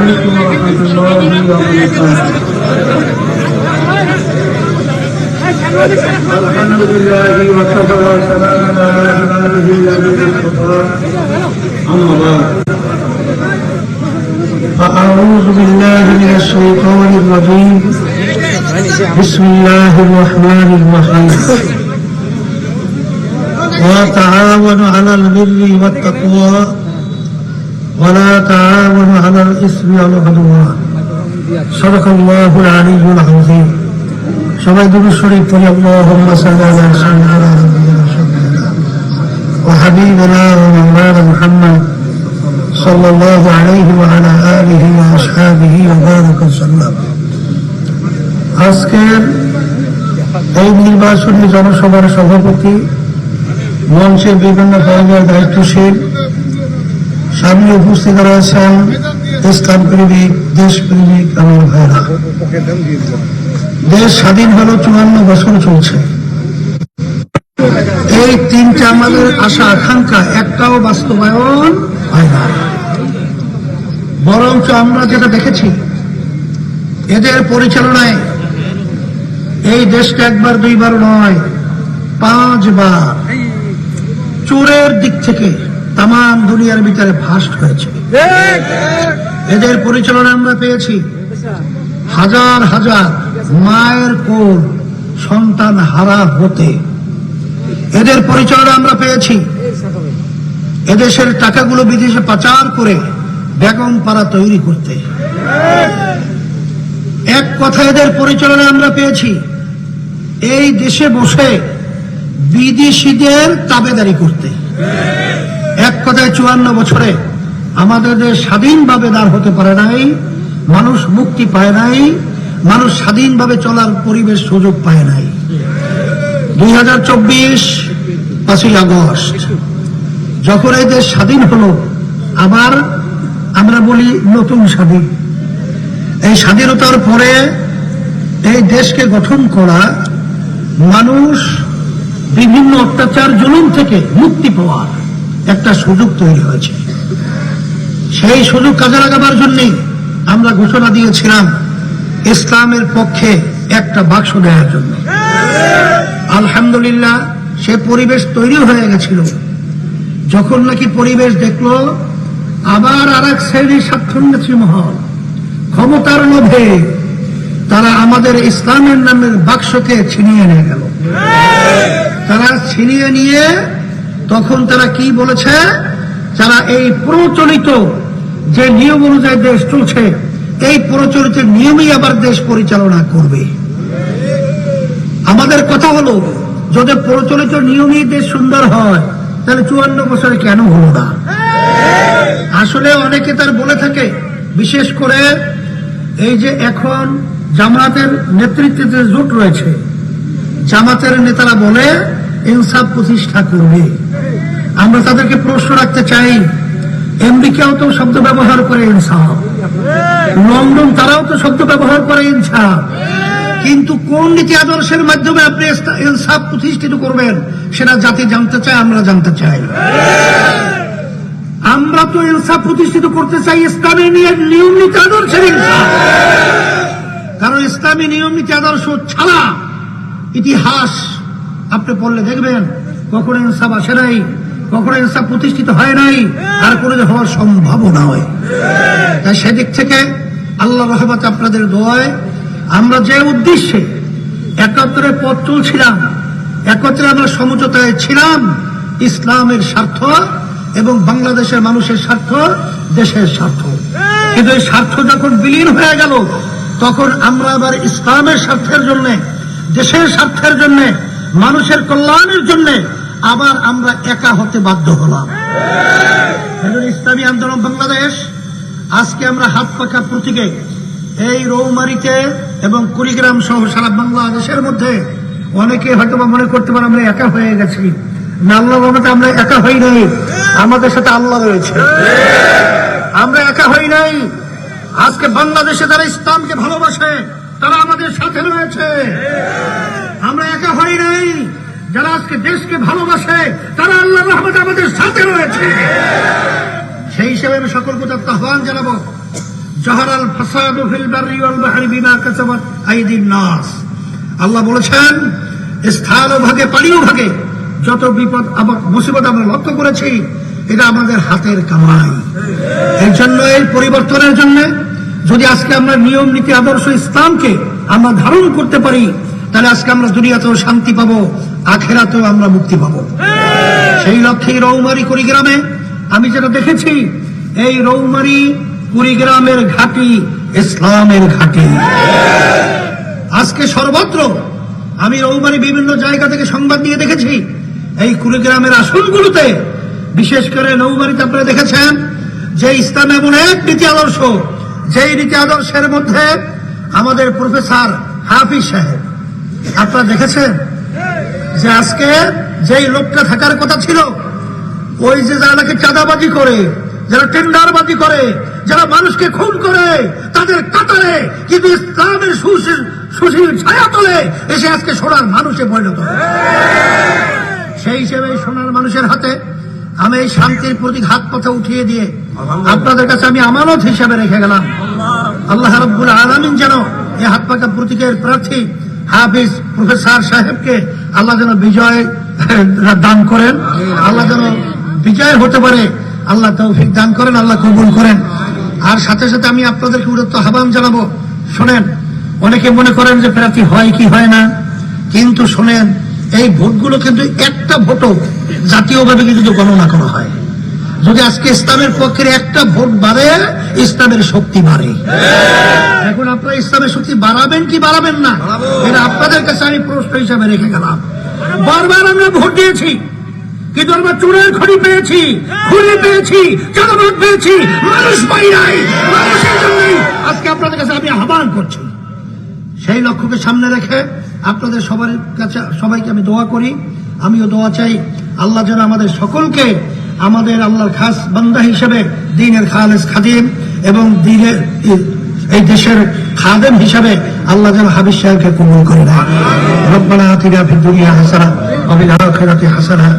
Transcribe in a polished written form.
عليكم ورحمة الله وبركاته. الحمد لله وكفى وسلام على عباده الذين اصطفى. أما بعد فأعوذ بالله من الشيطان الرجيم. بسم الله الرحمن الرحيم. وتعاونوا على البر والتقوى ولا تعاونوا على الإثم والعدوان. صدق الله العلي العظيم. সবাই দুরূদ শরীফ পড়ি। আল্লাহুম্মা সাল্লি আলা সাইয়্যিদিনা ওয়া হাবিবিনা ওয়া মাওলানা মুহাম্মদ সাল্লাল্লাহু আলাইহি ওয়া আলা আলিহি ওয়া আসহাবিহি ওয়া বারাকা সাল্লাম। আজকের এই নির্বাচনী জনসভার সভাপতি, মঞ্চের বিভিন্ন পর্যায়ের দায়িত্বশীল, সামনে উপস্থিত রয়েছেন ইসলাম প্রেমিক, দেশপ্রেমিক আমার ভাইরা। দেশ স্বাধীন হলো 54 বছর চলছে। এই তিনটা আমাদের আশা আকাঙ্ক্ষা একটাও বাস্তবায়ন হয় না। বরঞ্চ আমরা যেটা দেখেছি, এদের পরিচালনায় এই দেশটা একবার দুইবার নয়, 5 বার চোরের দিক থেকে তাম দুনিয়ার ভিতরে ফাস্ট হয়েছে। এদের পরিচালনা আমরা পেয়েছি হাজার হাজার মায়ের কোল সন্তান হারা হতে। এদের পরিচালনা আমরা পেয়েছি এদেশের টাকাগুলো বিদেশে পাচার করে বেগম পাড়া তৈরি করতে। এক কথা, এদের পরিচালনা আমরা পেয়েছি এই দেশে বসে বিদেশিদের তাবেদারি করতে। এক কথায় 54 বছরে আমাদের দেশ স্বাধীনভাবে দাঁড় হতে পারে নাই, মানুষ মুক্তি পায় নাই, মানুষ স্বাধীনভাবে চলার পরিবেশ সুযোগ পায় নাই। 2024 5ই আগস্ট যখন এই দেশ স্বাধীন হলো, আবার আমরা বলি নতুন স্বাধীন। এই স্বাধীনতার পরে এই দেশকে গঠন করা, মানুষ বিভিন্ন অত্যাচার জুলুম থেকে মুক্তি পাওয়ার একটা সুযোগ তৈরি হয়েছে। সেই সুযোগ কাজে লাগাবার জন্যই আমরা ঘোষণা দিয়েছিলাম ইসলামের পক্ষে একটা বাক্স দেওয়ার জন্য। আলহামদুলিল্লাহ, সে পরিবেশ তৈরি হয়ে গেছিল। যখন নাকি পরিবেশ দেখলো আবার আর এক শ্রেণীর স্বার্থন্বেষী মহল ক্ষমতার লোভে তারা আমাদের ইসলামের নামের বাক্সকে ছিনিয়ে নিয়ে গেল। তারা ছিনিয়ে নিয়ে তখন তারা কি বলেছে, যারা এই প্রচলিত যে নিয়ম অনুযায়ী দেশ চলছে, এই প্রচলিত নিয়মেই আবার দেশ পরিচালনা করবে। আমাদের কথা হলো, যদি প্রচলিত নিয়মেই দেশ সুন্দর হয় তাহলে 54 বছরে কেন হলো না? আসলে অনেকে তার বলে থাকে, বিশেষ করে এই যে এখন জামাতের নেতৃত্বে যে জোট রয়েছে, জামাতের নেতারা বলে ইনসাফ প্রতিষ্ঠা করবে। আমরা তাদেরকে প্রশ্ন রাখতে চাই, আমেরিকাও তো শব্দ ব্যবহার করে ইনসাফ, লন্ডন তারাও তো শব্দ ব্যবহার করে ইনসাফ, কিন্তু কোন নীতি আদর্শের মাধ্যমে আপনি ইনসাফ প্রতিষ্ঠিত করবেন সেটা জাতি জানতে চায়, আমরা জানতে চাই। আমরা তো ইনসাফ প্রতিষ্ঠিত করতে চাই ইসলামী নিয়ম নীতি আদর্শের ইনসাফ। কারণ ইসলামী নিয়ম নীতি আদর্শ ছাড়া ইতিহাস আপনি পড়লে দেখবেন কখনো ইনসাফ আসে নাই, কখনো ইনসাফ প্রতিষ্ঠিত হয় নাই, আর কোনো হওয়ার সম্ভাবনা হয়। তাই সেদিক থেকে আল্লাহ রহমত আপনাদের দোয়ায় আমরা যে উদ্দেশ্যে 71 পথ চলছিলাম, 71 আমরা সমঝোতায় ছিলাম ইসলামের স্বার্থ এবং বাংলাদেশের মানুষের স্বার্থ, দেশের স্বার্থ। কিন্তু এই স্বার্থ যখন বিলীন হয়ে গেল, তখন আমরা আবার ইসলামের স্বার্থের জন্য, দেশের স্বার্থের জন্য, মানুষের কল্যাণের জন্য আবার আমরা একা হতে বাধ্য হলাম। ইসলামী আন্দোলন বাংলাদেশ আজকে আমরা হাত পাকা প্রতীকে এই রৌমারীতে এবং কুড়িগ্রাম সহ সারা বাংলাদেশের মধ্যে অনেকে হয়তো মনে করতে পারে আমরা একা হয়ে গেছি। না, আল্লাহর রহমতে আমরা একা হই নাই, আমাদের সাথে আল্লাহ রয়েছে। আমরা একা হই নাই। আজকে বাংলাদেশে যারা ইসলামকে ভালোবাসে তারা আমাদের সাথে রয়েছে। আমরা একা হই নাই। যারা আজকে দেশকে ভালোবাসে তারা আল্লাহর রহমতে আমাদের সাথে রয়েছে। সেই হিসেবে আমি সকল প্রতি আহ্বান জানাবো, জাহারাল ফাসাদু ফিল বাররি ওয়াল বাহরি বিমা কাসাবাত আইদিন নাস। আল্লাহ বলেছেন স্থল ভাগে পানিও ভাগে যত বিপদ মুসিবত আমরা লক্ষ্য করেছি এটা আমাদের হাতের কামাই। এর জন্য এই পরিবর্তনের জন্য যদি আজকে আমরা নিয়ম নীতি আদর্শ ইসলামকে আমরা ধারণ করতে পারি তাহলে আজকে আমরা দুনিয়াতেও শান্তি পাবো, আখেরাতেও আমরা মুক্তি পাবো। সেই লক্ষ্যে রৌমারী কুড়িগ্রামে আমি যেটা দেখেছি, এই রৌমারী কুড়িগ্রামের ঘাঁটি ইসলামের ঘাঁটি। আজকে সর্বত্র আমি রৌমারী বিভিন্ন জায়গা থেকে সংবাদ নিয়ে দেখেছি, এই কুড়িগ্রামের আসনগুলোতে বিশেষ করে নৌবাড়িতে আপনারা দেখেছেন যে ইসলাম এমন এক নীতি আদর্শ, যেই নীতি আদর্শের মধ্যে আমাদের প্রফেসর হাফিজ সাহেব, আপনারা দেখেছেন যে আজকে যেই লোকটা থাকার কথা ছিল, ওই যে যারা নাকি চাঁদাবাজি করে, যারা টেন্ডারবাজি করে, যারা মানুষকে খুন করে, তাদের কাতারে কিন্তু ইসলামের সুশীল ছায়া তোলে এসে আজকে সোনার মানুষে পরিণত হয়। সেই হিসেবে সোনার মানুষের হাতে আমি এই শান্তির প্রতীক হাত পথে উঠিয়ে দিয়ে আপনাদের কাছে আমি আমানত হিসেবে রেখে গেলাম। আল্লাহ রাব্বুল আলামিন যেন এই হাত পাকা প্রতীকের প্রার্থী হাফিজ প্রফেসর সাহেবকে আল্লাহ যেন বিজয় দান করেন, আল্লাহ যেন বিজয় হতে পারে, আল্লাহ তৌফিক দান করেন, আল্লাহ কবুল করেন। আর সাথে সাথে আমি আপনাদেরকে উদ্যত আহ্বান জানাবো, শোনেন, অনেকে মনে করেন যে প্রার্থী হয় কি হয় না, কিন্তু শোনেন এই ভোটগুলো কিন্তু একটা ভোটও জাতীয়ভাবে কিন্তু গণনা করা হয়। যদি আজকে ইসলামের পক্ষের একটা ভোট বাড়ে, ইসলামের শক্তি বাড়ে। এখন আপনারা ইসলামের শক্তি বাড়াবেন কি বাড়াবেন না, এটা আপনাদের কাছে আমি প্রশ্ন হিসাবে রেখে গেলাম। বারবার আমরা ভোট দিয়েছি, কিন্তু আমরা চোরের খড়ি পেয়েছি, খুনি পেয়েছি, চাঁদাবাজ পেয়েছি, মানুষ পাই নাই। মানুষের জন্যই আজকে আপনাদের কাছে আমি আহ্বান করছি। সেই লক্ষ্যকে সামনে রেখে আপনাদের সবার কাছে সবাইকে আমি দোয়া করি, আমিও দোয়া চাই আল্লাহ যেন আমাদের সকলকে আমাদের আল্লাহর খাস বান্দা হিসেবে দ্বীনের খালেস খাদিম এবং দ্বীনের এই দেশের খাদেম হিসাবে আল্লাহ যেন হাবিজ সাহেবকে কবুল করে নেয়। রব্বানা আতিনা ফিদ দুনিয়া হাসানাহ ওয়া ফিল আখিরাতি হাসানাহ।